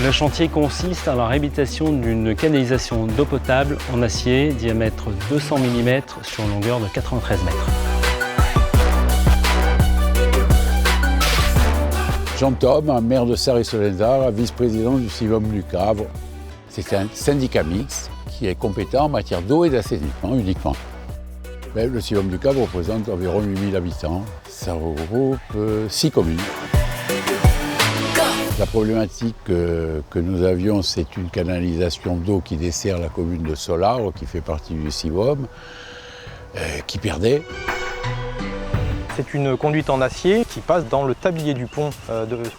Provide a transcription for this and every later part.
Le chantier consiste à la réhabilitation d'une canalisation d'eau potable en acier, diamètre 200 mm sur longueur de 93 mètres. Jean Thom, maire de Sarre-et-Solenzara, vice-président du CIVOM du Cavre. C'est un syndicat mixte qui est compétent en matière d'eau et d'assainissement uniquement. Le CIVOM du Cavre représente environ 8000 habitants. Ça regroupe 6 communes. La problématique que nous avions, c'est une canalisation d'eau qui dessert la commune de Solarre, qui fait partie du CIVOM, qui perdait. C'est une conduite en acier qui passe dans le tablier du pont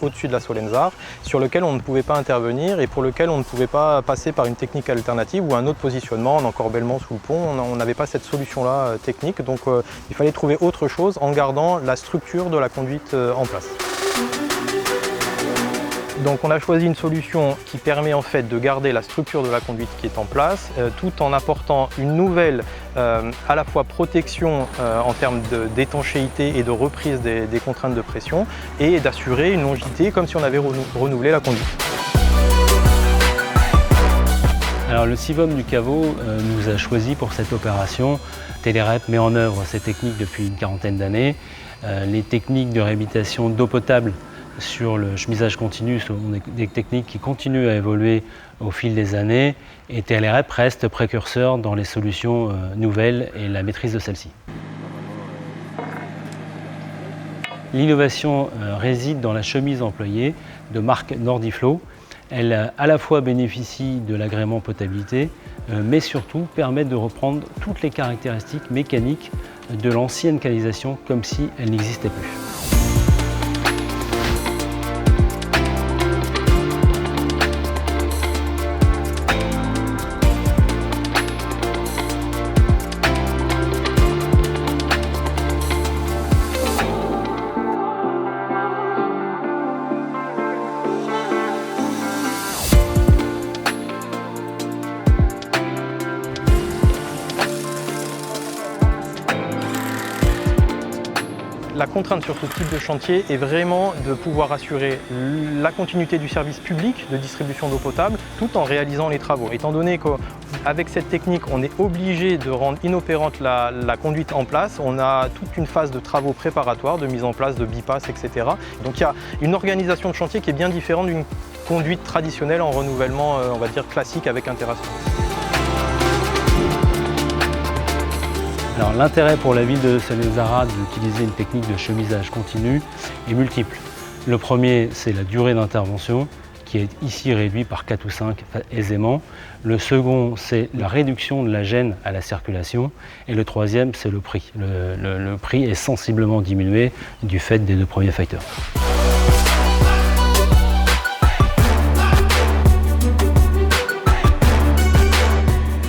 au-dessus de la Solenzara, sur lequel on ne pouvait pas intervenir et pour lequel on ne pouvait pas passer par une technique alternative ou un autre positionnement en encorbellement sous le pont. On n'avait pas cette solution-là technique, donc il fallait trouver autre chose en gardant la structure de la conduite en place. Donc on a choisi une solution qui permet en fait de garder la structure de la conduite qui est en place, tout en apportant une nouvelle à la fois protection en termes d'étanchéité et de reprise des contraintes de pression et d'assurer une longévité comme si on avait renouvelé la conduite. Alors le CIVOM du Caveau nous a choisi pour cette opération. Télérep met en œuvre ces techniques depuis une quarantaine d'années. Les techniques de réhabilitation d'eau potable sur le chemisage continu sont des techniques qui continuent à évoluer au fil des années et TLREP reste précurseur dans les solutions nouvelles et la maîtrise de celles-ci. L'innovation réside dans la chemise employée de marque Nordiflow. Elle à la fois bénéficie de l'agrément potabilité, mais surtout permet de reprendre toutes les caractéristiques mécaniques de l'ancienne canalisation comme si elle n'existait plus. La contrainte sur ce type de chantier est vraiment de pouvoir assurer la continuité du service public de distribution d'eau potable tout en réalisant les travaux. Étant donné qu'avec cette technique, on est obligé de rendre inopérante la conduite en place, on a toute une phase de travaux préparatoires, de mise en place de bypass, etc. Donc il y a une organisation de chantier qui est bien différente d'une conduite traditionnelle en renouvellement, on va dire classique avec un terrassement. L'intérêt pour la ville de Solenzara d'utiliser une technique de chemisage continu est multiple. Le premier, c'est la durée d'intervention, qui est ici réduite par 4 ou 5 aisément. Le second, c'est la réduction de la gêne à la circulation. Et le troisième, c'est le prix. Le prix est sensiblement diminué du fait des deux premiers facteurs.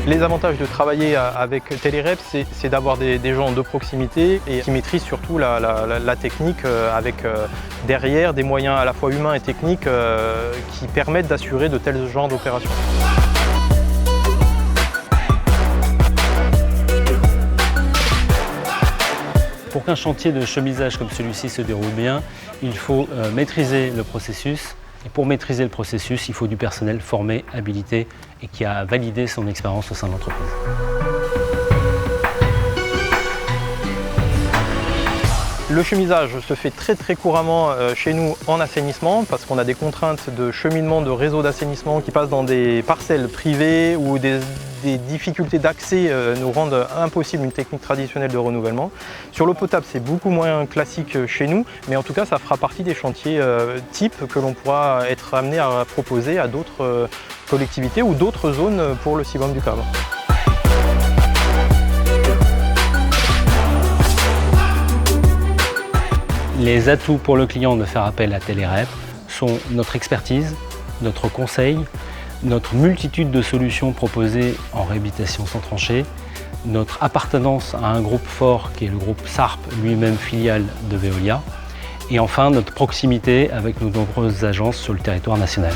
Les avantages de travailler avec Télérep, c'est d'avoir des gens de proximité et qui maîtrisent surtout la technique avec derrière des moyens à la fois humains et techniques qui permettent d'assurer de tels genres d'opérations. Pour qu'un chantier de chemisage comme celui-ci se déroule bien, il faut maîtriser le processus. Et pour maîtriser le processus, il faut du personnel formé, habilité et qui a validé son expérience au sein de l'entreprise. Le chemisage se fait très couramment chez nous en assainissement parce qu'on a des contraintes de cheminement de réseaux d'assainissement qui passent dans des parcelles privées où des difficultés d'accès nous rendent impossible une technique traditionnelle de renouvellement. Sur l'eau potable, c'est beaucoup moins classique chez nous, mais en tout cas, ça fera partie des chantiers types que l'on pourra être amené à proposer à d'autres collectivités ou d'autres zones pour le CIVOM du Cavre. Les atouts pour le client de faire appel à Télérep sont notre expertise, notre conseil, notre multitude de solutions proposées en réhabilitation sans tranchée, notre appartenance à un groupe fort qui est le groupe SARP, lui-même filiale de Veolia, et enfin notre proximité avec nos nombreuses agences sur le territoire national.